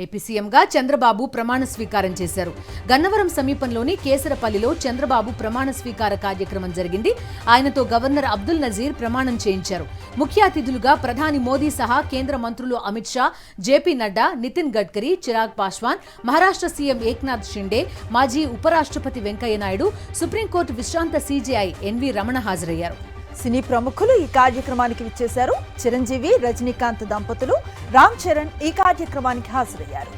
AP సీఎంగా చంద్రబాబు ప్రమాణ స్వీకారం చేశారు. గన్నవరం సమీపంలోని కేసరపల్లిలో చంద్రబాబు ప్రమాణ స్వీకార కార్యక్రమం జరిగింది. ఆయనతో గవర్నర్ అబ్దుల్ నజీర్ ప్రమాణం చేయించారు. ముఖ్య అతిథులుగా ప్రధాని మోదీ సహా కేంద్ర మంత్రులు అమిత్ షా, జేపీ నడ్డా, నితిన్ గడ్కరీ, చిరాగ్ పాస్వాన్, మహారాష్ట్ర సీఎం ఏక్నాథ్ షిండే, మాజీ ఉపరాష్ట్రపతి వెంకయ్య నాయుడు, సుప్రీంకోర్టు విశ్రాంత సీజేఐ ఎన్వి రమణ హాజరయ్యారు. సినీ ప్రముఖులు ఈ కార్యక్రమానికి విచ్చేశారు. చిరంజీవి, రజనీకాంత్ దంపతులు, రామ్ చరణ్ ఈ కార్యక్రమానికి హాజరయ్యారు.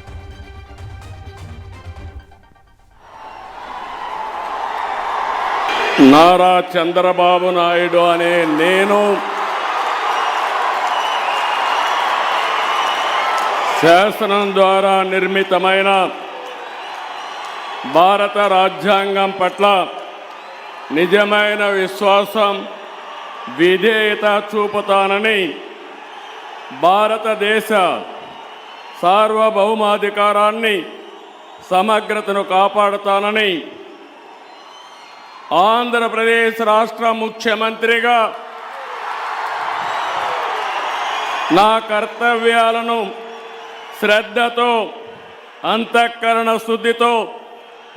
నారా చంద్రబాబు నాయుడు అనే నేను శాసనం ద్వారా నిర్మితమైన భారత రాజ్యాంగం పట్ల నిజమైన విశ్వాసం, విధేయత చూపుతానని, భారతదేశ సార్వభౌమాధికారాన్ని, సమగ్రతను కాపాడుతానని, ఆంధ్రప్రదేశ్ రాష్ట్ర ముఖ్యమంత్రిగా నా కర్తవ్యాలను శ్రద్ధతో, అంతఃకరణ శుద్ధితో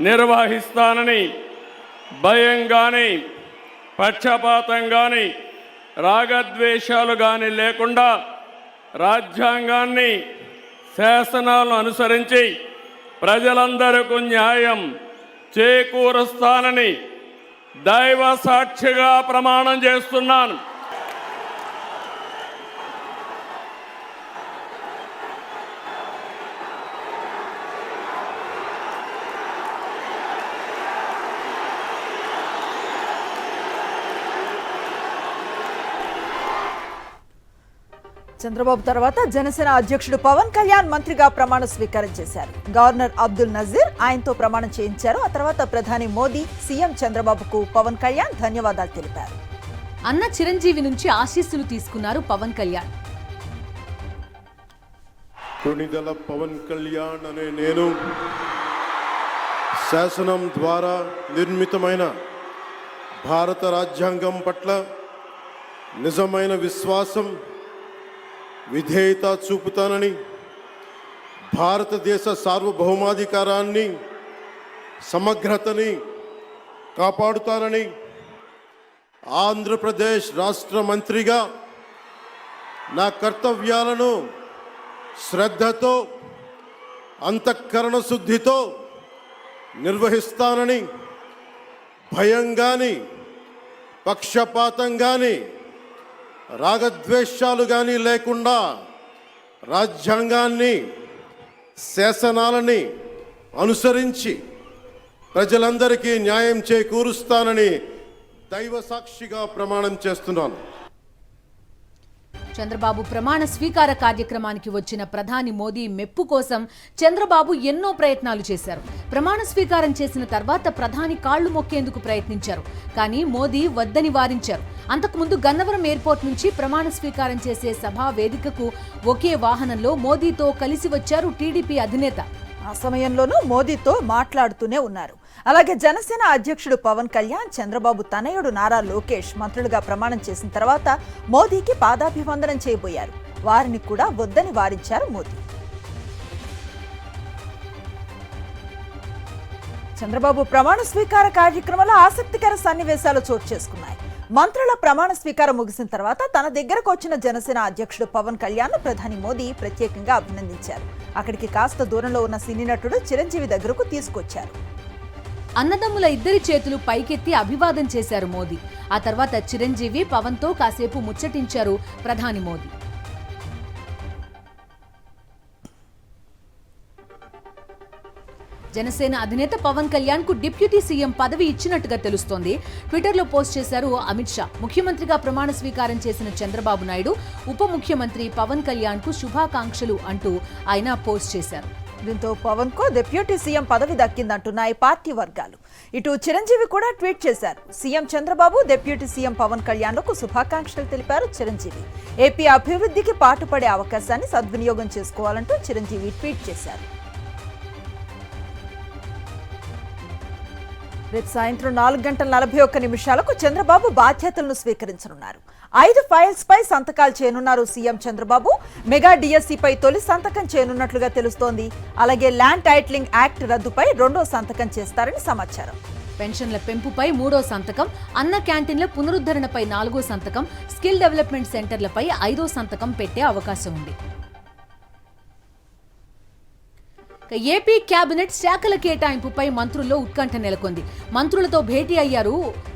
నిర్వహిస్తానని, భయం కానీ, పక్షపాతం కానీ, రాగద్వేషాలు కానీ లేకుండా రాజ్యాంగాన్ని, శాసనాలను అనుసరించి ప్రజలందరికీ న్యాయం చేకూరుస్తానని దైవ సాక్షిగా ప్రమాణం చేస్తున్నాను. చంద్రబాబు తర్వాత జనసేన అధ్యక్షుడు పవన్ కళ్యాణ్ మంత్రిగా ప్రమాణ స్వీకారం చేశారు. గవర్నర్ అబ్దుల్ నజీర్ ఆయనతో ప్రమాణం చేయించారు. ఆ తర్వాత ప్రధాని మోదీ, సీఎం చంద్రబాబుకు పవన్ కళ్యాణ్ ధన్యవాదాలు తెలిపారు. అన్న చిరంజీవి నుంచి ఆశీస్సులు తీసుకున్నారు పవన్ కళ్యాణ్. కొణిదెల పవన్ కళ్యాణ్ అనే నేను శాసనం ద్వారా నిర్మితమైన భారత రాజ్యాంగం పట్ల నిజమైన విశ్వాసం, విధేయత చూపుతానని, భారతదేశ సార్వభౌమాధికారాన్ని, సమగ్రతని కాపాడుతానని, ఆంధ్రప్రదేశ్ రాష్ట్ర మంత్రిగా నా కర్తవ్యాలను శ్రద్ధతో, అంతఃకరణ శుద్ధితో నిర్వహిస్తానని, భయం కానీ, పక్షపాతం కానీ, రాగద్వేషాలు కానీ లేకుండా రాజ్యాంగాన్ని, శాసనాలని అనుసరించి ప్రజలందరికీ న్యాయం చేకూరుస్తానని దైవ సాక్షిగా ప్రమాణం చేస్తున్నాను. చంద్రబాబు ప్రమాణ స్వీకార కార్యక్రమానికి వచ్చిన ప్రధాని మోదీ మెప్పు కోసం చంద్రబాబు ఎన్నో ప్రయత్నాలు చేశారు. ప్రమాణ స్వీకారం చేసిన తర్వాత ప్రధాని కాళ్లు మొక్కేందుకు ప్రయత్నించారు. కానీ మోదీ వద్దని వారించారు. అంతకుముందు గన్నవరం ఎయిర్పోర్ట్ నుంచి ప్రమాణ స్వీకారం చేసే సభా వేదికకు ఒకే వాహనంలో మోదీతో కలిసి వచ్చారు టీడీపీ అధినేత. ఆ సమయంలోనూ మోదీతో మాట్లాడుతూనే ఉన్నారు. అలాగే జనసేన అధ్యక్షుడు పవన్ కళ్యాణ్, చంద్రబాబు తనయుడు నారా లోకేష్ మంత్రులుగా ప్రమాణం చేసిన తర్వాత మోదీకి పాదాభివందనం చేయబోయారు. వారిని కూడా వద్దని వారించారు మోదీ. చంద్రబాబు ప్రమాణ స్వీకార కార్యక్రమంలో ఆసక్తికర సన్నివేశాలు చోటు చేసుకున్నాయి. మంత్రుల ప్రమాణ స్వీకారం ముగిసిన తర్వాత తన దగ్గరకు వచ్చిన జనసేన అధ్యక్షుడు పవన్ కళ్యాణ్ ప్రధాని మోదీ ప్రత్యేకంగా అభినందించారు. అక్కడికి కాస్త దూరంలో ఉన్న సినీ నటుడు చిరంజీవి దగ్గరకు తీసుకొచ్చారు. అన్నదమ్ముల ఇద్దరి చేతులు పైకెత్తి అభివాదం చేశారు మోదీ. ఆ తర్వాత చిరంజీవి పవన్తో కాసేపు ముచ్చటించారు ప్రధాని మోదీ. జనసేన అధినేత పవన్ కళ్యాణ్ కు డిప్యూటీ సీఎం పదవి ఇచ్చినట్టుగా తెలుస్తోంది. ట్విట్టర్లో పోస్ట్ చేశారు అమిత్ షా. ముఖ్యమంత్రిగా ప్రమాణ స్వీకారం చేసిన చంద్రబాబు నాయుడు, ఉప ముఖ్యమంత్రి పవన్ కళ్యాణ్ కు శుభాకాంక్షలు అంటూ ఆయన పోస్ట్ చేశారు. దీంతో పవన్ కు డిప్యూటీ సీఎం పదవి దక్కిందంటున్నాయి పార్టీ వర్గాలు. ఇటు చిరంజీవి కూడా ట్వీట్ చేశారు. CM Chandrababu, deputy CM Pawan కళ్యాణ్లకు శుభాకాంక్షలు తెలిపారు చిరంజీవి. ఏపీ అభివృద్ధికి పాటుపడే అవకాశాన్ని సద్వినియోగం చేసుకోవాలంటూ చిరంజీవి ట్వీట్ చేశారు. రేపు సాయంత్రం 4:41 చంద్రబాబు బాధ్యతలను స్వీకరించనున్నారు. 5 ఫైల్స్ పై సంతకాలు చేయనున్నారు సీఎం చంద్రబాబు. మెగా డిఎస్సీపై తొలి సంతకం చేయనున్నట్లుగా తెలుస్తోంది. అలాగే ల్యాండ్ టైటిలింగ్ యాక్ట్ రద్దుపై 2వ సంతకం చేస్తారని సమాచారం. పెన్షన్ల పెంపుపై 3వ సంతకం, అన్న క్యాంటీన్ల పునరుద్ధరణపై 4వ సంతకం, స్కిల్ డెవలప్మెంట్ సెంటర్లపై 5వ సంతకం పెట్టే అవకాశం ఉంది. ఏపీ కేబినెట్ శాఖల కేటాయింపుపై మంత్రుల్లో ఉత్కంఠ నెలకొంది. మంత్రులతో భేటీ అయ్యారు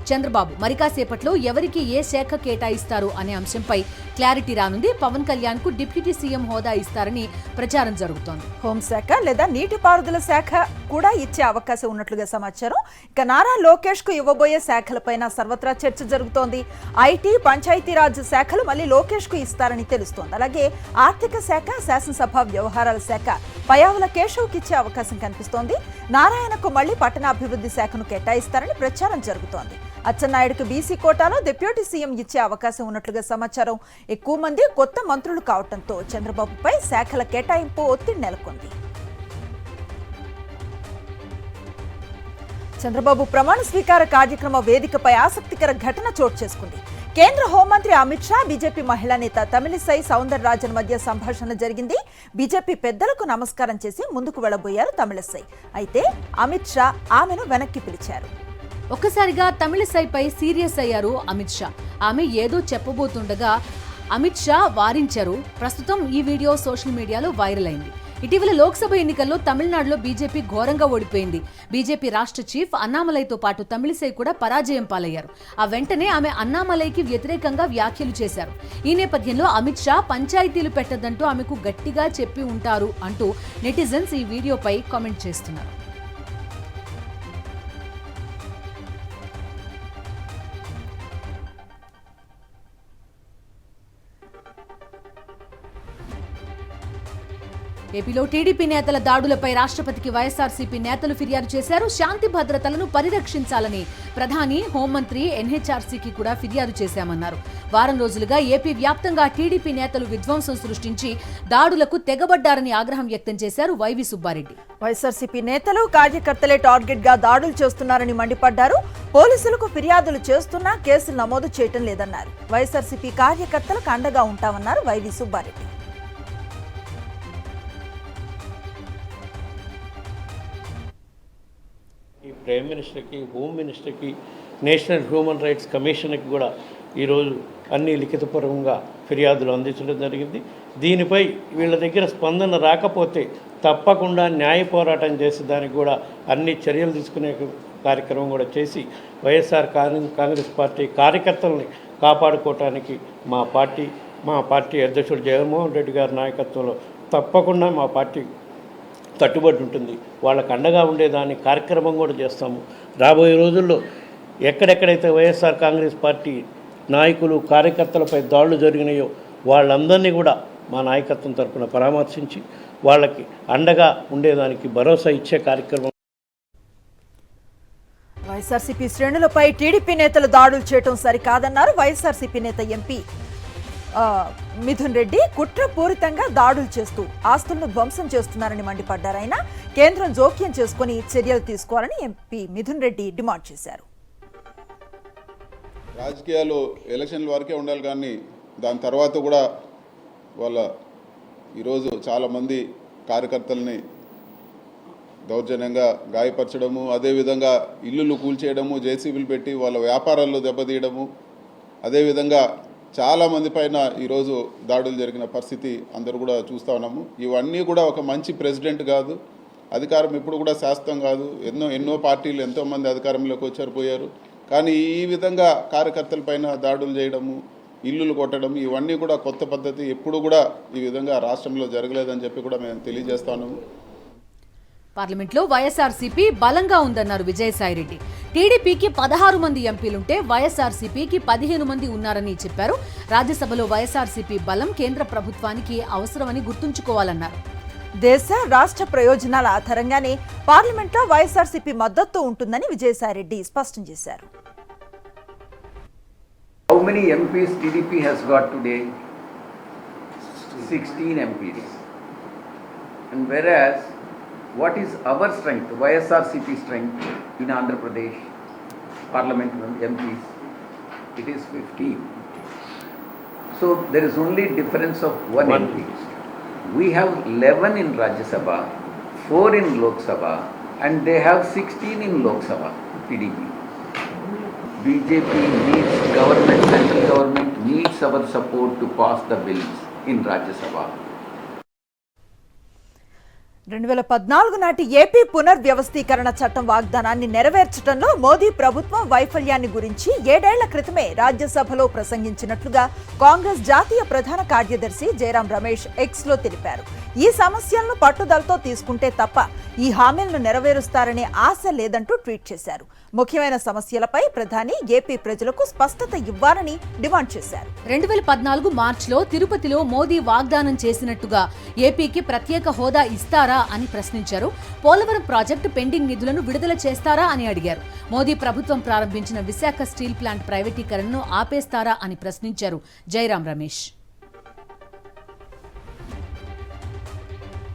చంద్రబాబు. మరి కాసేపట్లో ఎవరికి ఏ శాఖ కేటాయిస్తారు అనే అంశంపై క్లారిటీ రానుంది. పవన్ కళ్యాణ్ కు డిప్యూటీ సీఎం హోదా ఇస్తారని ప్రచారం జరుగుతోంది. హోంశాఖ లేదా నీటిపారుదల శాఖ కూడా ఇచ్చే అవకాశం ఉన్నట్లుగా సమాచారం. ఇక నారా లోకేష్ కు ఇవ్వబోయే శాఖలపైన సర్వత్రా చర్చ జరుగుతోంది. ఐటీ, పంచాయతీరాజ్ శాఖలు మళ్ళీ లోకేష్ కు ఇస్తారని తెలుస్తోంది. అలాగే ఆర్థిక శాఖ, శాసనసభ వ్యవహారాల శాఖ పయావుల కేశవ్కి ఇచ్చే అవకాశం కనిపిస్తోంది. నారాయణకు మళ్లీ పట్టణాభివృద్ధి శాఖను కేటాయిస్తారని ప్రచారం జరుగుతోంది. అచ్చెన్నాయుడుకు బీసీ కోటాలో డిప్యూటీ సీఎం ఇచ్చే అవకాశం ఉన్నట్లుగా సమాచారం. ఎక్కువ మంది కొత్త మంత్రులు కావడంతో చంద్రబాబుపై శాఖల కేటాయింపు ఒత్తిడి నెలకొంది. చంద్రబాబు ప్రమాణ స్వీకార కార్యక్రమ వేదికపై ఆసక్తికర ఘటన చోటు చేసుకుంది. కేంద్ర హోంమంత్రి అమిత్ షా, బీజేపీ మహిళా నేత తమిళిసై సౌందరరాజన్ మధ్య సంభాషణ జరిగింది. బీజేపీ పెద్దలకు నమస్కారం చేసి ముందుకు వెళ్లబోయారు తమిళిసై. అయితే అమిత్ షా ఆమెను వెనక్కి పిలిచారు. ఒక్కసారిగా తమిళిసైపై సీరియస్ అయ్యారు అమిత్ షా. ఆమె ఏదో చెప్పబోతుండగా అమిత్ షా వారించారు. ప్రస్తుతం ఈ వీడియో సోషల్ మీడియాలో వైరల్ అయింది. ఇటీవల లోక్సభ ఎన్నికల్లో తమిళనాడులో బీజేపీ ఘోరంగా ఓడిపోయింది. బీజేపీ రాష్ట్ర చీఫ్ అన్నామలైతో పాటు తమిళిసై కూడా పరాజయం పాలయ్యారు. ఆ వెంటనే ఆమె అన్నామలైకి వ్యతిరేకంగా వ్యాఖ్యలు చేశారు. ఈ నేపథ్యంలో అమిత్ షా పంచాయతీలు పెట్టద్దంటూ ఆమెకు గట్టిగా చెప్పి ఉంటారు అంటూ నెటిజన్స్ ఈ వీడియోపై కామెంట్ చేస్తున్నారు. ఏపీలో టీడీపీ నేతల దాడులపై రాష్ట్రపతికి వైఎస్ఆర్సీపీ నేతలు ఫిర్యాదు చేశారు. శాంతి భద్రతలను పరిరక్షించాలని ప్రధాని, హోంమంత్రి, ఎన్హెచ్ఆర్సీకి కూడా ఫిర్యాదు చేశామన్నారు. వారం రోజులుగా ఏపీ వ్యాప్తంగా టీడీపీ నేతలు విధ్వంసం సృష్టించి దాడులకు తెగబడ్డారని ఆగ్రహం వ్యక్తం చేశారు వైవి సుబ్బారెడ్డి. వైఎస్ఆర్సీపీ నేతలు, కార్యకర్తలే టార్గెట్ గా దాడులు చేస్తున్నారని మండిపడ్డారు. పోలీసులకు ఫిర్యాదులు చేస్తున్నా కేసులు నమోదు చేయటం లేదన్నారు. వైఎస్ఆర్సీపీ కార్యకర్తలకు అండగా ఉంటామన్నారు వైవి సుబ్బారెడ్డి. ప్రైమ్ మినిస్టర్కి, హోమ్ మినిస్టర్కి, నేషనల్ హ్యూమన్ రైట్స్ కమిషన్కి కూడా ఈరోజు అన్ని లిఖితపూర్వకంగా ఫిర్యాదులు అందించడం జరిగింది. దీనిపై వీళ్ళ దగ్గర స్పందన రాకపోతే తప్పకుండా న్యాయ పోరాటం చేసి దానికి కూడా అన్ని చర్యలు తీసుకునే కార్యక్రమం కూడా చేసి వైఎస్ఆర్ కాంగ్రెస్ పార్టీ కార్యకర్తలని కాపాడుకోవటానికి మా పార్టీ అధ్యక్షుడు జగన్మోహన్ రెడ్డి గారి నాయకత్వంలో తప్పకుండా మా పార్టీ కట్టుబడి ఉంటుంది. వాళ్ళకు అండగా ఉండేదాన్ని కార్యక్రమం కూడా చేస్తాము. రాబోయే రోజుల్లో ఎక్కడెక్కడైతే వైఎస్ఆర్ కాంగ్రెస్ పార్టీ నాయకులు, కార్యకర్తలపై దాడులు జరిగినాయో వాళ్ళందరినీ కూడా మా నాయకత్వం తరఫున పరామర్శించి వాళ్ళకి అండగా ఉండేదానికి భరోసా ఇచ్చే కార్యక్రమం. వైఎస్ఆర్సీపీ శ్రేణులపై టీడీపీ నేతలు దాడులు చేయడం సరికాదన్నారు వైఎస్ఆర్సీపీ నేత ఎంపీ మిథున్ రెడ్డి. కుట్రపూరితంగా దాడులు చేస్తూ ఆస్తులను ధ్వంసం చేస్తున్నారని మండిపడ్డారు. ఆయన కేంద్రం జోక్యం చేసుకుని చర్యలు తీసుకోవాలని ఎంపీ మిథున్ రెడ్డి డిమాండ్ చేశారు. రాజకీయాలు ఎలక్షన్ల వరకే ఉండాలి, కానీ దాని తర్వాత కూడా ఈరోజు చాలామంది కార్యకర్తల్ని దౌర్జన్యంగా గాయపరచడము, అదేవిధంగా ఇల్లులు కూల్చేయడము, జేసీబీలు పెట్టి వాళ్ళ వ్యాపారాల్లో దెబ్బతీయడము, అదేవిధంగా చాలామంది పైన ఈరోజు దాడులు జరిగిన పరిస్థితి అందరూ కూడా చూస్తూ ఉన్నాము. ఇవన్నీ కూడా ఒక మంచి ప్రెసిడెంట్ కాదు. అధికారం ఎప్పుడు కూడా శాశ్వతం కాదు. ఎన్నో పార్టీలు ఎంతోమంది అధికారంలోకి వచ్చారు, పోయారు. కానీ ఈ విధంగా కార్యకర్తల పైన దాడులు చేయడము, ఇల్లులు కొట్టడం, ఇవన్నీ కూడా కొత్త పద్ధతి. ఎప్పుడు కూడా ఈ విధంగా రాష్ట్రంలో జరగలేదని చెప్పి కూడా మేము తెలియజేస్తా ఉన్నాము. పార్లమెంట్లో వైఎస్ఆర్సీపీ బలంగా ఉందన్నారు విజయసాయిరెడ్డి. టీడీపీకి 16 మంది ఎంపీలుంటే వైఎస్ఆర్సీపీకి 15 మంది ఉన్నారని చెప్పారు. రాజ్యసభలో వైఎస్ఆర్సీపీ బలం కేంద్ర ప్రభుత్వానికి అవసరమని గుర్తుంచుకోవాలన్నారు. దేశ, రాష్ట్ర ప్రయోజనాల ఆధారంగానే పార్లమెంట్లో వైఎస్ఆర్సీపీ మద్దతు ఉంటుందని విజయసాయిరెడ్డి స్పష్టం చేశారు. How many MPs TDP has got today? 16 MPs. And whereas what is our strength, YSRCP strength in Andhra Pradesh Parliament MPs? It is 15. So there is only difference of one MP. We have 11 in Rajya Sabha, 4 in Lok Sabha, and they have 16 in Lok Sabha, PDP. BJP needs government, central government needs our support to pass the bills in Rajya Sabha. 2014 నాటి AP పునర్వ్యవస్థీకరణ చట్టం వాగ్దానాన్ని నెరవేర్చడంలో మోదీ ప్రభుత్వం వైఫల్యాన్ని గురించి 7 ఏళ్ల క్రితమే రాజ్యసభలో ప్రసంగించినట్లుగా కాంగ్రెస్ జాతీయ ప్రధాన కార్యదర్శి జయరాం రమేష్ ఎక్స్లో తెలిపారు. ఈ సమస్యలను పట్టుదలతో తీసుకుంటే తప్ప ఈ హామీలను నెరవేరుస్తారనే ఆశ లేదంటూ ట్వీట్ చేశారు. ముఖ్యమైన సమస్యలపై ప్రధాని ఏపీ ప్రజలకు స్పష్టత ఇవ్వాలని డిమాండ్ చేశారు. 2014 మార్చిలో తిరుపతిలో మోదీ వాగ్దానం చేసినట్టుగా ఏపీకి ప్రత్యేక హోదా ఇస్తారా అని ప్రశ్నించారు. పోలవరం ప్రాజెక్టు పెండింగ్ నిధులను విడుదల చేస్తారా అని అడిగారు. మోదీ ప్రభుత్వం ప్రారంభించిన విశాఖ స్టీల్ ప్లాంట్ ప్రైవేటీకరణను ఆపేస్తారా అని ప్రశ్నించారు జయరాం రమేష్.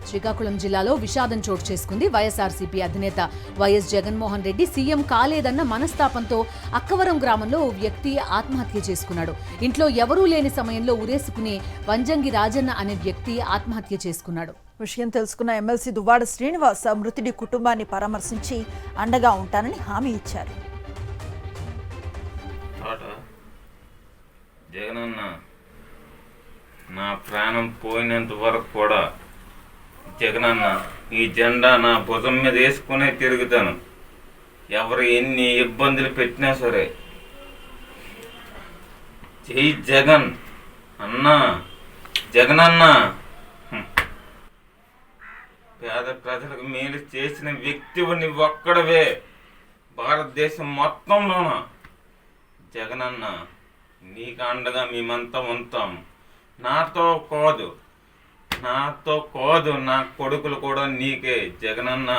శ్రీకాకుళం జిల్లాలో విషాదం చోటు చేసుకుంది. వైఎస్ఆర్సీపీ అధినేత వైఎస్ జగన్మోహన్ రెడ్డి సీఎం కాలేదన్న మనస్తాపంతో అక్కవరం గ్రామంలో ఓ వ్యక్తి ఆత్మహత్య చేసుకున్నాడు. ఇంట్లో ఎవరూ లేని సమయంలో ఉరేసుకుని వంజంగి రాజన్న అనే వ్యక్తి ఆత్మహత్య చేసుకున్నాడు. విషయం తెలుసుకున్న ఎమ్మెల్సీ దువ్వాడ శ్రీనివాస్ మృతుడి కుటుంబాన్ని పరామర్శించి అండగా ఉంటానని హామీ ఇచ్చారు. జగనన్న నా ప్రాణం పోయినంత వరకు కూడా జగనన్న ఈ జెండా నా భుజం మీద వేసుకునే తిరుగుతాను. ఎవరు ఎన్ని ఇబ్బందులు పెట్టినా సరే జై జగన్ అన్నా, జగనన్న పేద ప్రజలకు మేలు చేసిన వ్యక్తివి నువ్వు ఒక్కడవే భారతదేశం మొత్తంలోన. జగనన్న నీకు అండగా మేమంతా ఉంటాం. నాతో కాదు నా కొడుకులు కూడా నీకే జగనన్న.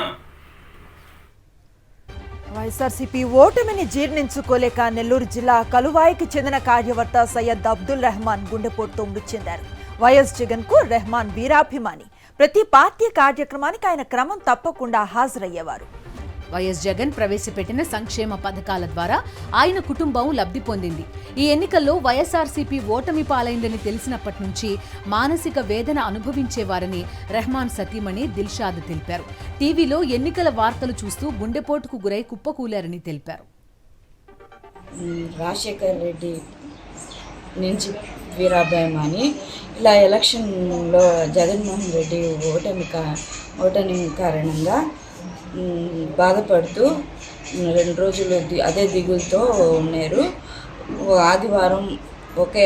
వైఎస్ఆర్సీపీ ఓటమిని జీర్ణించుకోలేక నెల్లూరు జిల్లా కలువాయికి చెందిన కార్యకర్త సయ్యద్ అబ్దుల్ రెహమాన్ గుండెపోటుతో మృతి చెందారు. వైఎస్ జగన్ కు రెహమాన్ వీరాభిమాని. ప్రతి పార్టీ కార్యక్రమానికి ఆయన క్రమం తప్పకుండా హాజరయ్యేవారు. వైఎస్ జగన్ ప్రవేశపెట్టిన సంక్షేమ పథకాల ద్వారా ఆయన కుటుంబం లబ్ధి పొందింది. ఈ ఎన్నికల్లో వైఎస్ఆర్సీపీ ఓటమి పాలైందని తెలిసినప్పటి నుంచి మానసిక వేదన అనుభవించేవారని రెహమాన్ సతీమణి దిల్షాద్ తెలిపారు. టీవీలో ఎన్నికల వార్తలు చూస్తూ గుండెపోటుకు గురై కుప్పకూలారని తెలిపారు. రాజశేఖర్ రెడ్డి నుంచి వీరాభిమాని. ఇలా ఎలక్షన్లో జగన్మోహన్ రెడ్డి ఓటమి కారణంగా బాధపడుతూ 2 రోజులు అదే దిగులతో ఉన్నారు. ఆదివారం ఒకే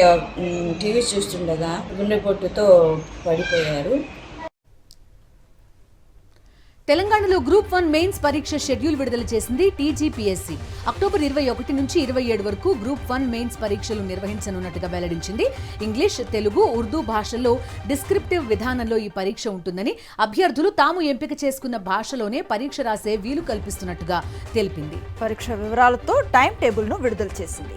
టీవీ చూస్తుండగా గుండెపోటుతో పడిపోయారు. తెలంగాణలో గ్రూప్ 1 మెయిన్స్ పరీక్ష షెడ్యూల్ విడుదల చేసింది టీజీపీఎస్సీ. అక్టోబర్ 21 నుంచి 27 వరకు గ్రూప్ 1 మెయిన్స్ పరీక్షలు నిర్వహించనున్నట్టుగా వెల్లడించింది. ఇంగ్లీష్, తెలుగు, ఉర్దూ భాషల్లో డిస్క్రిప్టివ్ విధానంలో ఈ పరీక్ష ఉంటుందని, అభ్యర్థులు తాము ఎంపిక చేసుకున్న భాషలోనే పరీక్ష రాసే వీలు కల్పిస్తున్నట్టుగా తెలిపింది. పరీక్ష వివరాలతో టైం టేబుల్ను విడుదల చేసింది.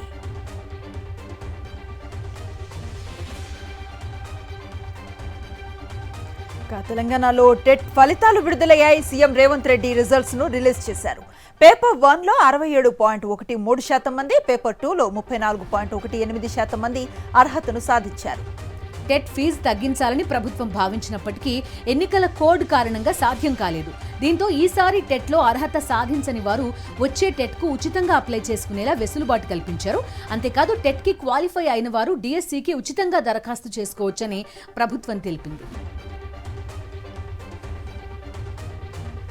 తెలంగాణలో టెట్ ఫలితాలు విడుదలయ్యాయి. సీఎం రేవంత్ రెడ్డి రిజల్ట్స్ ను రిలీజ్ చేశారు. పేపర్ 1లో 67.13% మంది, పేపర్ 2లో 34.18% మంది అర్హతను సాధించారు. టెట్ ఫీజు తగ్గించాలని ప్రభుత్వం భావించినప్పటికీ ఎన్నికల కోడ్ కారణంగా సాధ్యం కాలేదు. దీంతో ఈసారి టెట్లో అర్హత సాధించని వారు వచ్చే టెట్కు ఉచితంగా అప్లై చేసుకునేలా వెసులుబాటు కల్పించారు. అంతేకాదు టెట్కి క్వాలిఫై అయిన వారు డిఎస్సికి ఉచితంగా దరఖాస్తు చేసుకోవచ్చని ప్రభుత్వం తెలిపింది.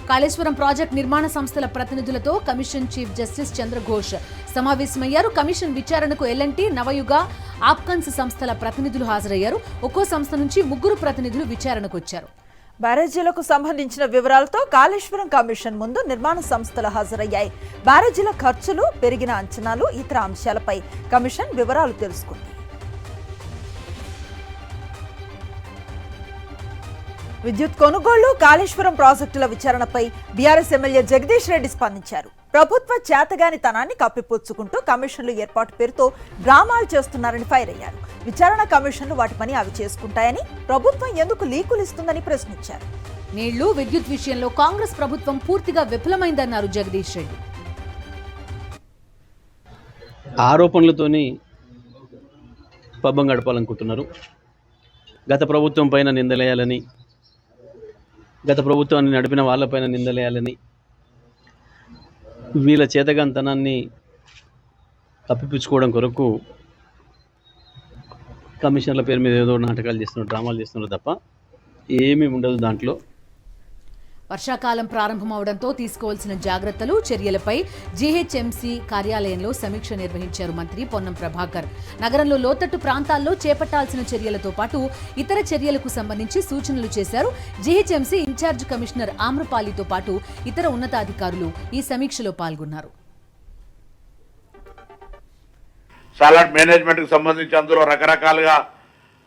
కాళేశ్వరం ప్రాజెక్టు నిర్మాణ సంస్థల ప్రతినిధులతో కమిషన్ చీఫ్ జస్టిస్ చంద్రఘోష్ సమావేశమయ్యారు. కమిషన్ విచారణకు ఎల్ఎన్టీ, నవయుగ, ఆప్కన్స్ సంస్థల ప్రతినిధులు హాజరయ్యారు. ఒక్కో సంస్థ నుంచి 3 ప్రతినిధులు విచారణకు వచ్చారు. బ్యారేజీలకు సంబంధించిన వివరాలతో కాళేశ్వరం కమిషన్ ముందు నిర్మాణ సంస్థలు హాజరయ్యాయి. బ్యారేజీల ఖర్చులు, పెరిగిన అంచనాలు, ఇతర అంశాలపై కమిషన్ వివరాలు తెలుసుకుంది. విద్యుత్ కొనుగోళ్లు, కాళేశ్వరం ప్రాజెక్టుల విచారణపై బీఆర్ఎస్ ఎమ్మెల్యే జగదీష్ రెడ్డి స్పందించారు. ప్రభుత్వ చేతగానితనాన్ని కప్పిపుచ్చుకుంటూ కమిషన్లు ఏర్పాటు పేరుతో డ్రామాలు చేస్తున్నారని ఫైర్ అయ్యారు. విచారణ కమిషన్లు వాటి పని అవి చేసుకుంటాయని, ప్రభుత్వం ఎందుకు లీకులు ఇస్తుందని ప్రశ్నించారు. నీళ్లు, విద్యుత్ విషయంలో కాంగ్రెస్ ప్రభుత్వం పూర్తిగా విఫలమైందన్నారు జగదీష్ రెడ్డి. ఆరోపణలతోని పబ్బం గడపాలనుకుంటున్నారు. గత ప్రభుత్వం పైన నిందలేయాలని, గత ప్రభుత్వాన్ని నడిపిన వాళ్ళపైన నిందలేయాలని, వీళ్ళ చేతగాంతనాన్ని కప్పిపుచ్చుకోవడం కొరకు కమిషనర్ల పేరు మీద ఏదో నాటకాలు చేస్తున్నారు, డ్రామాలు చేస్తున్నారు తప్ప ఏమీ ఉండదు దాంట్లో. వర్షాకాలం ప్రారంభమవడంతో తీసుకోవాల్సిన జాగ్రత్తలు, చర్యలపై జీహెచ్ఎంసీ కార్యాలయంలో సమీక్ష నిర్వహించారు మంత్రి పొన్నం ప్రభాకర్. నగరంలో లోతట్టు ప్రాంతాల్లో చేపట్టాల్సిన చర్యలతో పాటు ఇతర చర్యలకు సంబంధించి సూచనలు చేశారు. జీహెచ్ఎంసీ ఇన్ఛార్జ్ కమిషనర్ ఆమ్రపాలితో పాటు ఇతర ఉన్నతాధికారులు ఈ సమీక్షలో పాల్గొన్నారు. సాలడ్ మేనేజ్మెంట్కి సంబంధించి అందులో రకరకాలుగా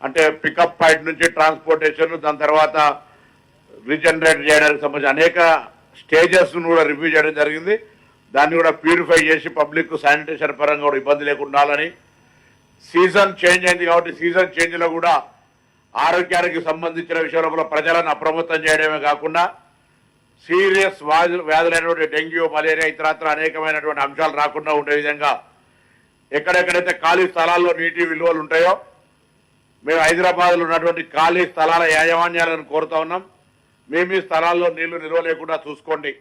అంటే పికప్ పాయింట్ నుంచి ట్రాన్స్పోర్టేషన్, దాని తర్వాత రీజనరేట్ చేయడానికి సంబంధించి అనేక స్టేజెస్ను కూడా రివ్యూ చేయడం జరిగింది. దాన్ని కూడా ప్యూరిఫై చేసి పబ్లిక్ శానిటేషన్ పరంగా కూడా ఇబ్బంది లేకుండా ఉండాలని. సీజన్ చేంజ్ అయింది కాబట్టి సీజన్ చేంజ్లో కూడా ఆరోగ్యానికి సంబంధించిన విషయంలో కూడా ప్రజలను అప్రమత్తం చేయడమే కాకుండా సీరియస్ వ్యాధులైనటువంటి డెంగ్యూ, మలేరియా, ఇతరత్ర అనేకమైనటువంటి అంశాలు రాకుండా ఉండే విధంగా ఎక్కడెక్కడైతే ఖాళీ స్థలాల్లో నీటి విలువలు ఉంటాయో మేము హైదరాబాద్లో ఉన్నటువంటి ఖాళీ స్థలాల యాజమాన్యాలను కోరుతా ఉన్నాం. మేము ఈ స్థలాల్లో నీళ్లు నిల్వ లేకుండా చూసుకోండి.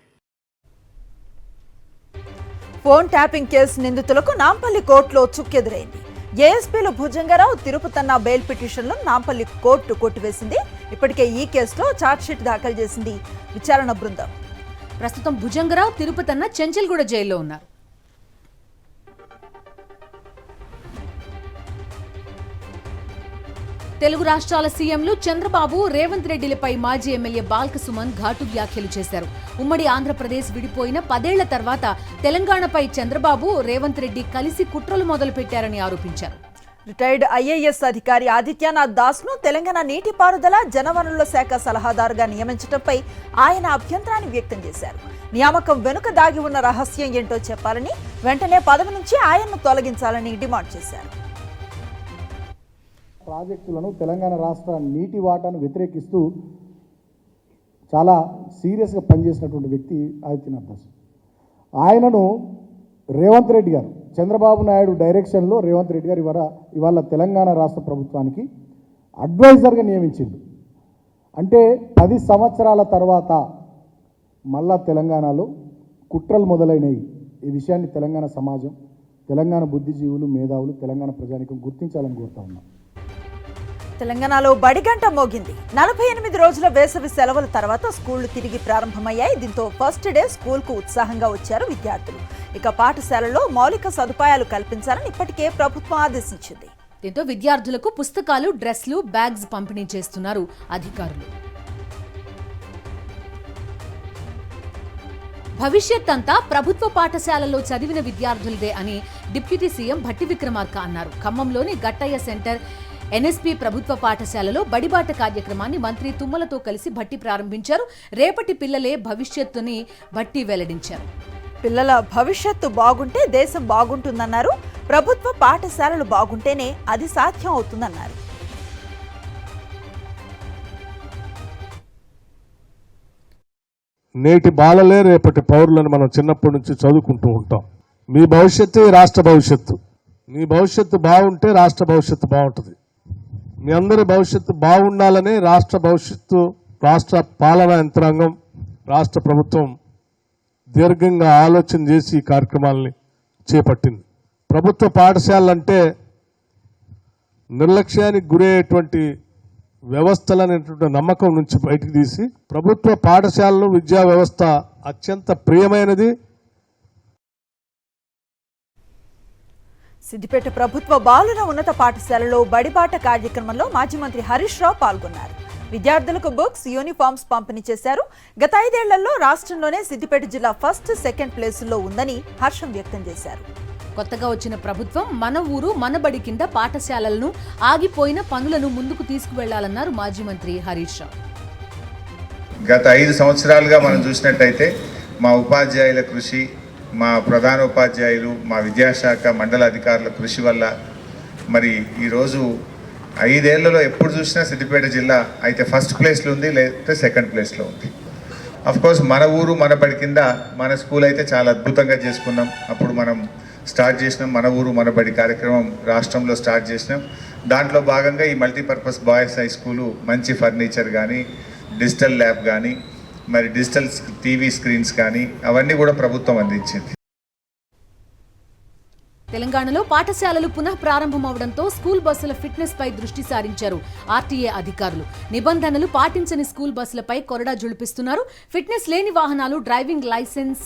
ఫోన్ ట్యాపింగ్ కేసు నిందితులకు నాంపల్లి కోర్టులో చుక్కెదురైంది. ఏఎస్పీలు భుజంగరావు, తిరుపతన్న బెయిల్ పిటిషన్లను నాంపల్లి కోర్టు కొట్టివేసింది. ఇప్పటికే ఈ కేసులో ఛార్జ్షీట్ దాఖలు చేసింది విచారణ బృందం. ప్రస్తుతం భుజంగరావు, తిరుపతన్న చెంచల్గూడ జైల్లో ఉన్నారు. తెలుగు రాష్ట్రాల సీఎంలు చంద్రబాబు, రేవంత్ రెడ్డిలపై మాజీ ఎమ్మెల్యే బాల్క సుమన్ ఘాటు వ్యాఖ్యలు చేశారు. ఉమ్మడి ఆంధ్రప్రదేశ్ విడిపోయిన 10 ఏళ్ల తర్వాత తెలంగాణపై చంద్రబాబు, రేవంత్ రెడ్డి కలిసి కుట్రలు మొదలుపెట్టారని ఆరోపించారు. రిటైర్డ్ ఐఏఎస్ అధికారి ఆదిత్యనాథ్ దాస్ ను తెలంగాణ నీటిపారుదల, జలవనరుల శాఖ సలహాదారుగా నియమించడంపై ఆయన అభ్యంతరాన్ని వ్యక్తం చేశారు. నియామకం వెనుక దాగి ఉన్న రహస్యం ఏంటో చెప్పాలని, వెంటనే పదవి నుంచి ఆయన్ను తొలగించాలని డిమాండ్ చేశారు. ప్రాజెక్టులను తెలంగాణ రాష్ట్ర నీటి వాటాను వ్యతిరేకిస్తూ చాలా సీరియస్గా పనిచేసినటువంటి వ్యక్తి ఆదిత్యనాథ్ దాస్. ఆయనను రేవంత్ రెడ్డి గారు, చంద్రబాబు నాయుడు డైరెక్షన్లో రేవంత్ రెడ్డి గారు ఇవాళ తెలంగాణ రాష్ట్ర ప్రభుత్వానికి అడ్వైజర్గా నియమించిండు. అంటే 10 సంవత్సరాల తర్వాత మళ్ళా తెలంగాణలో కుట్రలు మొదలైనవి. ఈ విషయాన్ని తెలంగాణ సమాజం, తెలంగాణ బుద్ధిజీవులు, మేధావులు, తెలంగాణ ప్రజానికం గుర్తించాలని కోరుతా ఉన్నాం. తెలంగాణలో బడిగంట మోగింది. 48 రోజుల వేసవి సెలవుల తర్వాత స్కూళ్లు తిరిగి ప్రారంభమయ్యాయి. దీంతో ఫస్ట్ డే స్కూల్కు ఉత్సాహంగా వచ్చారు విద్యార్థులు. ఇక పాఠశాలల్లో మౌలిక సదుపాయాలు కల్పించాలని ఇప్పటికే ప్రభుత్వం ఆదేశించింది. దీంతో విద్యార్థులకు పుస్తకాలు, డ్రెస్లు, బ్యాగ్స్ పంపిణీ చేస్తున్నారు అధికారులు. భవిష్యత్ అంతా ప్రభుత్వ పాఠశాలల్లో చదివిన విద్యార్థులదే అని డిప్యూటీ సీఎం భట్టి విక్రమార్క అన్నారు. ఖమ్మంలోని గట్టయ్య సెంటర్ ఎన్ఎస్పీ ప్రభుత్వ పాఠశాలలో బడిబాట కార్యక్రమాన్ని మంత్రి తుమ్మలతో కలిసి భట్టి ప్రారంభించారు. రేపటి పిల్లలే భవిష్యత్తుని భట్టి వెల్లడించారు. పిల్లల భవిష్యత్తు బాగుంటే దేశం బాగుంటుందన్నారు. ప్రభుత్వ పాఠశాలలు బాగుంటేనే అది సాధ్యం అవుతుందన్నారు. నేటి బాలలే రేపటి పౌరులను మనం చిన్నప్పటి నుంచి చదువుకుంటూ ఉంటాం. మీ భవిష్యత్తు రాష్ట్ర భవిష్యత్తు. మీ భవిష్యత్తు బాగుంటే రాష్ట్ర భవిష్యత్తు బాగుంటుంది. మీ అందరి భవిష్యత్తు బాగుండాలనే రాష్ట్ర పాలనా యంత్రాంగం, రాష్ట్ర ప్రభుత్వం దీర్ఘంగా ఆలోచన చేసి ఈ కార్యక్రమాలని చేపట్టింది. ప్రభుత్వ పాఠశాలంటే నిర్లక్ష్యానికి గురయ్యేటువంటి వ్యవస్థలనేటువంటి నమ్మకం నుంచి బయటికి తీసి ప్రభుత్వ పాఠశాలలు, విద్యా వ్యవస్థ అత్యంత ప్రియమైనది. సిద్దిపేట ప్రభుత్వ బాలుర ఉన్నత పాఠశాలలో బడిబాట కార్యక్రమంలో మాజీ మంత్రి హరీష్ రావు పాల్గొన్నారు. విద్యార్థులకు బుక్స్, యూనిఫామ్స్ పంపిణీ చేశారు. గత 5 ఏళ్లలో రాష్ట్రంలోనే సిద్దిపేట జిల్లా ఫస్ట్, సెకండ్ ప్లేసుల్లో ఉందని హర్షం వ్యక్తం చేశారు. కొత్తగా వచ్చిన ప్రభుత్వం మన ఊరు మన బడి కింద పాఠశాలలను, ఆగిపోయిన పనులను ముందుకు తీసుకువెళ్లాలన్నారు మాజీ మంత్రి హరీష్ రావు. గత 5 సంవత్సరాలుగా మనం చూసినట్టయితే మా ఉపాధ్యాయుల కృషి, మా ప్రధాన ఉపాధ్యాయులు, మా విద్యాశాఖ మండల అధికారుల కృషి వల్ల మరి ఈరోజు 5 ఏళ్లలో ఎప్పుడు చూసినా సిద్దిపేట జిల్లా అయితే ఫస్ట్ ప్లేస్లో ఉంది, లేకపోతే సెకండ్ ప్లేస్లో ఉంది. కోర్స్ మన ఊరు మన బడి కింద మన స్కూల్ అయితే చాలా అద్భుతంగా చేసుకున్నాం. అప్పుడు మనం స్టార్ట్ చేసినాం మన ఊరు మన బడి కార్యక్రమం రాష్ట్రంలో స్టార్ట్ చేసినాం. దాంట్లో భాగంగా ఈ మల్టీపర్పస్ బాయ్స్ హై స్కూలు మంచి ఫర్నిచర్ కానీ, డిజిటల్ ల్యాబ్ కానీ, మరి డిజిటల్ టీవీ స్క్రీన్స్ కానీ అవన్నీ కూడా ప్రభుత్వం అందించింది. తెలంగాణలో పాఠశాలలు పునః ప్రారంభమవడంతో స్కూల్ బస్సుల ఫిట్నెస్ పై దృష్టి సారించారు ఆర్టీఏ అధికారులు. నిబంధనలు పాటించని స్కూల్ బస్సులపై కొరడా జుళిపిస్తున్నారు. ఫిట్నెస్ లేని వాహనాలు, డ్రైవింగ్ లైసెన్స్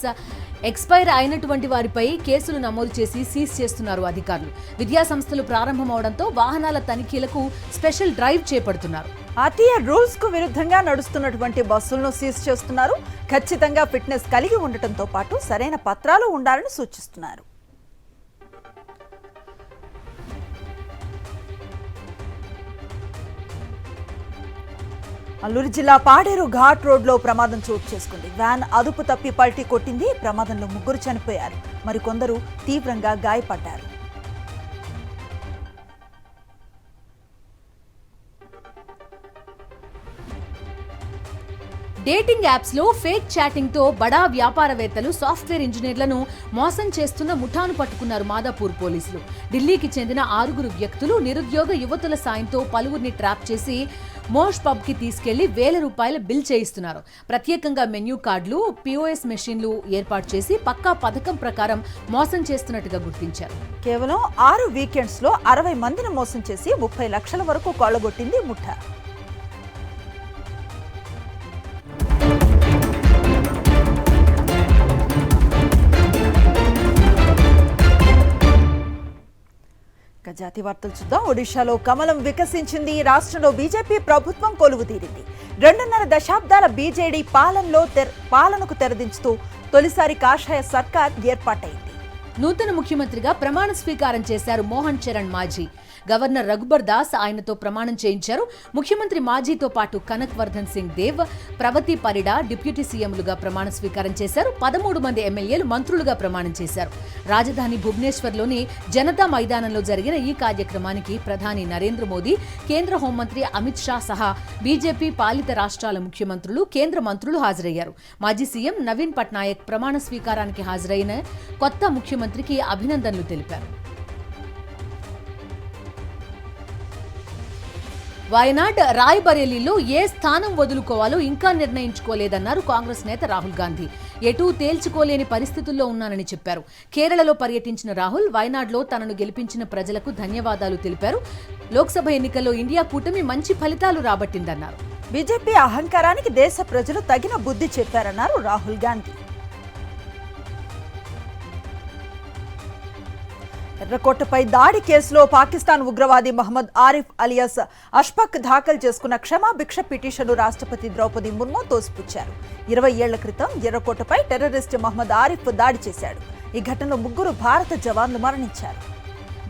ఎక్స్పైర్ అయినటువంటి వారిపై కేసులు నమోదు చేసి సీజ్ చేస్తున్నారు అధికారులు. విద్యా సంస్థలు ప్రారంభమవడంతో వాహనాల తనిఖీలకు స్పెషల్ డ్రైవ్ చేపడుతున్నారు. ఆర్టీఏ రూల్స్ కు విరుద్ధంగా నడుస్తున్నటువంటి బస్సులను సీజ్ చేస్తున్నారు. ఖచ్చితంగా ఫిట్నెస్ కలిగి ఉండటంతో పాటు సరైన పత్రాలు ఉండాలని సూచిస్తున్నారు. అల్లూరు జిల్లా పాడేరు ఘాట్ రోడ్లో ప్రమాదం చోటు చేసుకుంది. వ్యాన్ అదుపు తప్పి పల్టీ కొట్టింది. ప్రమాదంలో 3 చనిపోయారు, మరికొందరు తీవ్రంగా గాయపడ్డారు. డేటింగ్ యాప్స్ లో ఫేక్ చాటింగ్ తో బడా వ్యాపారవేత్తలు, సాఫ్ట్వేర్ ఇంజనీర్లను మోసం చేస్తున్న ముఠాను పట్టుకున్నారు మాదాపూర్ పోలీసులు. ఢిల్లీకి చెందిన 6 వ్యక్తులు నిరుద్యోగ యువతుల సాయంతో పలువురిని ట్రాప్ చేసి మోష్ పబ్ కి తీసుకెళ్లి ₹1,000 బిల్ చేయిస్తున్నారు. ప్రత్యేకంగా మెన్యూ కార్డులు, POS మెషిన్లు ఏర్పాటు చేసి పక్కా పథకం ప్రకారం మోసం చేస్తున్నట్టుగా గుర్తించారు. కేవలం 6 వీకెండ్స్ లో 60 మందిని మోసం చేసి 30 లక్షల వరకు కొల్లగొట్టింది ముఠా. జాతీయ వార్తలు చూద్దాం. ఒడిశాలో కమలం వికసించింది. రాష్ట్రంలో బీజేపీ ప్రభుత్వం కొలువు తీరింది. 2.5 దశాబ్దాల బీజేడీ పాలనకు తెరదించుతూ తొలిసారి కాషాయ సర్కార్ ఏర్పాటైంది. నూతన ముఖ్యమంత్రిగా ప్రమాణ స్వీకారం చేశారు మోహన్ చరణ్ మాజీ. గవర్నర్ రఘుబర్ దాస్ ఆయనతో ప్రమాణం చేయించారు. ముఖ్యమంత్రి మాజీతో పాటు కనక్ వర్ధన్ సింగ్ దేవ్, ప్రవతి పరిడా డిప్యూటీ సీఎంలుగా ప్రమాణ స్వీకారం చేశారు. 13 మంది ఎమ్మెల్యేలు మంత్రులుగా ప్రమాణం చేశారు. రాజధాని భువనేశ్వర్లోని జనతా మైదానంలో జరిగిన ఈ కార్యక్రమానికి ప్రధాని నరేంద్ర మోదీ, కేంద్ర హోంమంత్రి అమిత్ షా సహా బీజేపీ పాలిత రాష్ట్రాల ముఖ్యమంత్రులు, కేంద్ర మంత్రులు హాజరయ్యారు. మాజీ సీఎం నవీన్ పట్నాయక్ ప్రమాణ స్వీకారానికి హాజరైన కొత్త ముఖ్యమంత్రికి అభినందనలు తెలిపారు. వయనాడ్, రాయ్బరేలీలో ఏ స్థానం వదులుకోవాలో ఇంకా నిర్ణయించుకోలేదన్నారు కాంగ్రెస్ నేత రాహుల్ గాంధీ. ఎటూ తేల్చుకోలేని పరిస్థితుల్లో ఉన్నానని చెప్పారు. కేరళలో పర్యటించిన రాహుల్ వయనాడ్లో తనను గెలిపించిన ప్రజలకు ధన్యవాదాలు తెలిపారు. లోక్సభ ఎన్నికల్లో ఇండియా కూటమి మంచి ఫలితాలు రాబట్టిందన్నారు. బీజేపీ అహంకారానికి దేశ ప్రజలు తగిన బుద్ధి చెప్పారన్నారు రాహుల్ గాంధీ. ఎర్రకోటపై దాడి కేసులో పాకిస్తాన్ ఉగ్రవాది మహమ్మద్ ఆరిఫ్ అలియాస్ అష్ఫక్ దాఖలు చేసుకున్న క్షమాభిక్ష పిటిషన్ను రాష్ట్రపతి ద్రౌపది ముర్ము తోసిపుచ్చారు. 20 ఏళ్ల క్రితం ఎర్రకోటపై టెర్రరిస్ట్ మహమ్మద్ ఆరిఫ్ దాడి చేశాడు. ఈ ఘటనలో 3 భారత జవాన్లు మరణించారు.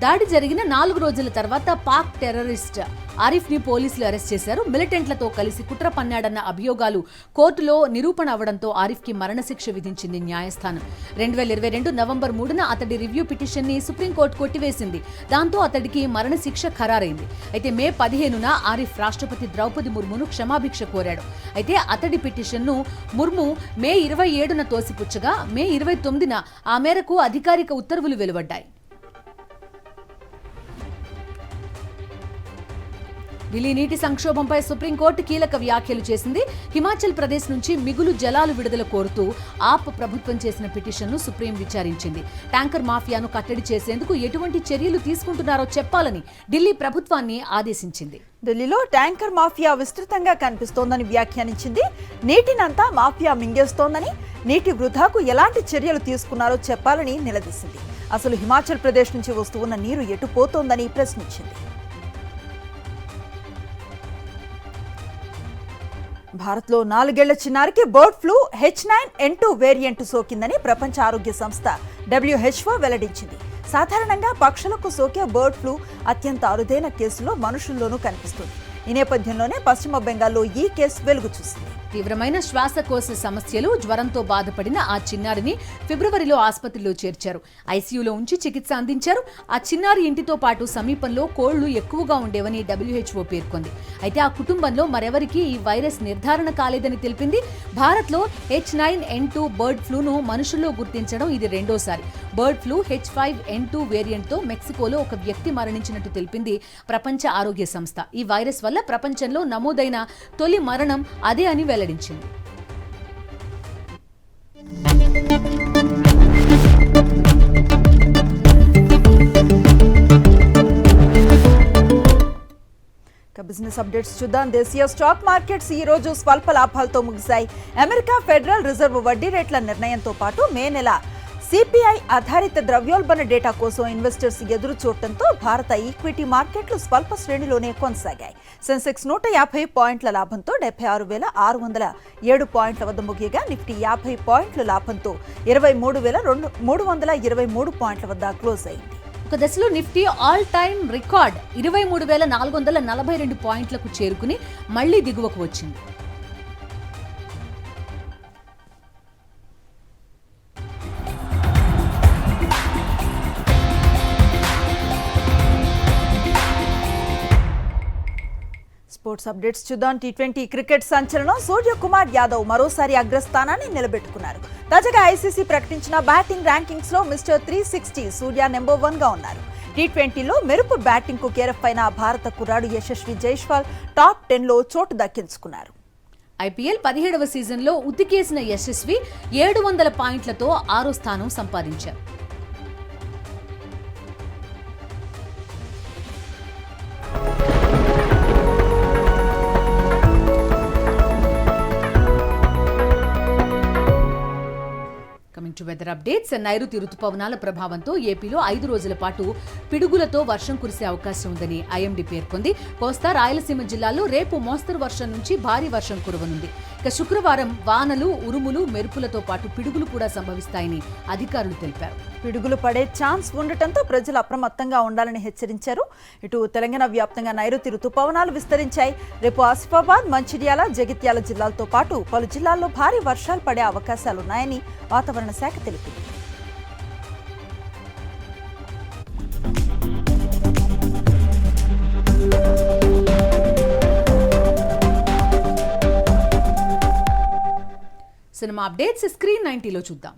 దాడి జరిగిన 4 రోజుల తర్వాత పాక్ టెర్రరిస్ట్ ఆరిఫ్ ని పోలీసులు అరెస్ట్ చేశారు. మిలిటెంట్లతో కలిసి కుట్ర పన్నాడన్న అభియోగాలు కోర్టులో నిరూపణ అవడంతో ఆరిఫ్ కి మరణశిక్ష విధించింది న్యాయస్థానం. 2022 నవంబర్ 3న అతడి రివ్యూ పిటిషన్ ని సుప్రీంకోర్టు కొట్టివేసింది. దాంతో అతడికి మరణశిక్ష ఖరారైంది. అయితే మే 15న ఆరిఫ్ రాష్ట్రపతి ద్రౌపది ముర్మును క్షమాభిక్ష కోరాడు. అయితే అతడి పిటిషన్ను ముర్ము మే 27న తోసిపుచ్చగా మే 29న ఆ మేరకు అధికారిక ఉత్తర్వులు వెలువడ్డాయి. ఢిల్లీ నీటి సంక్షోభంపై సుప్రీంకోర్టు కీలక వ్యాఖ్యలు చేసింది. హిమాచల్ ప్రదేశ్ నుంచి మిగులు జలాలు విడుదల కోరుతూ ఆప్ ప్రభుత్వం చేసిన పిటిషన్ను సుప్రీం విచారించింది. ట్యాంకర్ మాఫియాను కట్టడి చేసేందుకు ఎటువంటి చర్యలు తీసుకుంటున్నారో చెప్పాలని ఢిల్లీ ప్రభుత్వాన్ని ఆదేశించింది. ఢిల్లీలో ట్యాంకర్ మాఫియా విస్తృతంగా కనిపిస్తోందని వ్యాఖ్యానించింది. నీటినంతా మాఫియా మింగేస్తోందని, నీటి వృధాకు ఎలాంటి చర్యలు తీసుకున్నారో చెప్పాలని నిలదీసింది. అసలు హిమాచల్ ప్రదేశ్ నుంచి వస్తున్న నీరు ఎటు పోతోందని ప్రశ్నించింది. భారత్లో 4 ఏళ్ల చిన్నారికి బర్డ్ ఫ్లూ H9N2 వేరియంట్ సోకిందని ప్రపంచ ఆరోగ్య సంస్థ WHO వెల్లడించింది. సాధారణంగా పక్షులకు సోకే బర్డ్ ఫ్లూ అత్యంత అరుదైన కేసులో మనుషుల్లోనూ కనిపిస్తుంది. ఈ నేపథ్యంలోనే పశ్చిమ బెంగాల్లో ఈ కేసు వెలుగు చూసింది. తీవ్రమైన శ్వాసకోశ సమస్యలు, జ్వరంతో బాధపడిన ఆ చిన్నారిని ఫిబ్రవరిలో ఆసుపత్రిలో చేర్చారు. ఐసీయూలో ఉంచి చికిత్స అందించారు. ఆ చిన్నారి ఇంటితో పాటు సమీపంలో కోళ్లు ఎక్కువగా ఉండేవని WHO పేర్కొంది. అయితే ఆ కుటుంబంలో మరెవరికీ ఈ వైరస్ నిర్ధారణ కాలేదని తెలిపింది. భారత్లో H9N2 బర్డ్ ఫ్లూను మనుషుల్లో గుర్తించడం ఇది రెండోసారి. బర్డ్ ఫ్లూ H5N2 వేరియంట్తో మెక్సికోలో ఒక వ్యక్తి మరణించినట్టు తెలిపింది ప్రపంచ ఆరోగ్య సంస్థ. ఈ వైరస్ వల్ల ప్రపంచంలో నమోదైన తొలి మరణం అదే అని వెల్లడించింది. బిజినెస్ అప్డేట్స్ చూద్దాం. దేశీయ స్టాక్ మార్కెట్స్ ఈ రోజు స్వల్ప లాభాలతో ముగిశాయి. అమెరికా ఫెడరల్ రిజర్వ్ వడ్డీ రేట్ల నిర్ణయంతో పాటు మే నెల సిపిఐ ఆధారిత ద్రవ్యోల్బణ డేటా కోసం ఇన్వెస్టర్స్ ఎదురు చూడటంతో భారత ఈక్విటీ మార్కెట్లు స్వల్ప శ్రేణిలోనే కొనసాగాయి. సెన్సెక్స్ 150 పాయింట్ల లాభంతో 76,607 పాయింట్ల వద్ద ముగియగా నిఫ్టీ 50 పాయింట్ల లాభంతో 23,323 పాయింట్ల వద్ద క్లోజ్ అయింది. ఒక దశలో నిఫ్టీ ఆల్ టైమ్ రికార్డ్ 23,442 పాయింట్లకు చేరుకుని మళ్లీ దిగువకు వచ్చింది. స్పోర్ట్స్ అప్డేట్స్ చూద్దాం. T20 క్రికెట్ సంచలనం సూర్యకుమార్ యాదవ్ మరోసారి అగ్రస్థానాన్ని నిలబెట్టుకున్నారు. తాజాగా ఐసీసీ ప్రకటించిన బ్యాటింగ్ ర్యాంకింగ్స్ లో మిస్టర్ 360 సూర్య నెంబర్ 1 గా ఉన్నారు. T20లో మెరుపు బ్యాటింగ్ కు కేరఫ్ అయిన భారత కుర్రాడు యశస్వి జైస్వాల్ టాప్ 10లో చోటు దక్కించుకున్నారు. ఐపీఎల్ 17వ సీజన్లో ఉతికేసిన యశస్వి 700 పాయింట్లతో 6వ స్థానం సంపాదించారు. Weather updates. నైరుతి రుతుపవనాల ప్రభావంతో ఏపీలో 5 రోజుల పాటు పిడుగులతో వర్షం కురిసే అవకాశం ఉందని ఐఎండీ పేర్కొంది. కోస్తా రాయలసీమ జిల్లాల్లో రేపు మోస్తరు వర్షం నుంచి భారీ వర్షం కురవనుంది. ఇక శుక్రవారం వానలు, ఉరుములు, మెరుపులతో పాటు పిడుగులు కూడా సంభవిస్తాయని అధికారులు తెలిపారు. పిడుగులు పడే ఛాన్స్ ఉండటంతో ప్రజలు అప్రమత్తంగా ఉండాలని హెచ్చరించారు. ఇటు తెలంగాణ వ్యాప్తంగా నైరుతి రుతుపవనాలు విస్తరించాయి. రేపు ఆసిఫాబాద్, మంచిర్యాల, జగిత్యాల జిల్లాలతో పాటు పలు జిల్లాల్లో భారీ వర్షాలు పడే అవకాశాలున్నాయని వాతావరణ శాఖ తెలిపింది. సినిమా అప్డేట్స్ స్క్రీన్ 90లో చూద్దాం.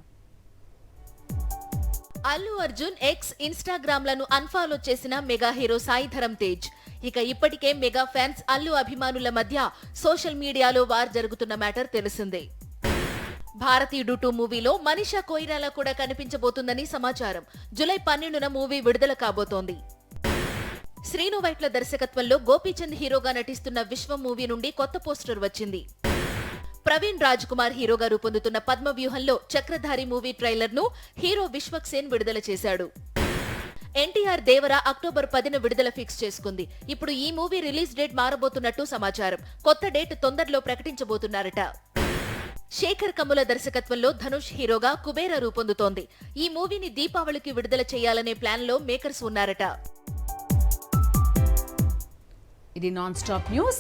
అల్లు అర్జున్ ఎక్స్, ఇన్స్టాగ్రామ్లను అన్ఫాలో చేసిన మెగా హీరో సాయి ధరమ్ తేజ్. ఇక ఇప్పటికే మెగా ఫ్యాన్స్, అల్లు అభిమానుల మధ్య సోషల్ మీడియాలో వార్ జరుగుతున్న మ్యాటర్ తెలిసిందే. భారతీయుడు 2 మూవీలో మనీషా కొయిరాలా కూడా కనిపించబోతుందని సమాచారం. జూలై 12న మూవీ విడుదల కాబోతోంది. శ్రీను వైట్ల దర్శకత్వంలో గోపీచంద్ హీరోగా నటిస్తున్న విశ్వం మూవీ నుండి కొత్త పోస్టర్ వచ్చింది. ప్రవీణ్ రాజ్ కుమార్ హీరోగా రూపొందుతున్న పద్మవ్యూహంలో చక్రధారి మూవీ ట్రైలర్ ను హీరో విశ్వక్సేన్ విడుదల చేశాడు. ఎన్టీఆర్ దేవర అక్టోబర్ 10న విడుదల ఫిక్స్ చేసుకుంది. ఇప్పుడు ఈ మూవీ రిలీజ్ డేట్ మారబోతున్నట్టు సమాచారం. కొత్త డేట్ తొందరలో ప్రకటించబోతున్నారట. శేఖర్ కమ్ముల దర్శకత్వంలో ధనుష్ హీరోగా కుబేర రూపొందుతోంది. ఈ మూవీని దీపావళికి విడుదల చేయాలనే ప్లాన్ లో మేకర్స్ ఉన్నారట. ఇది నాన్ స్టాప్ న్యూస్.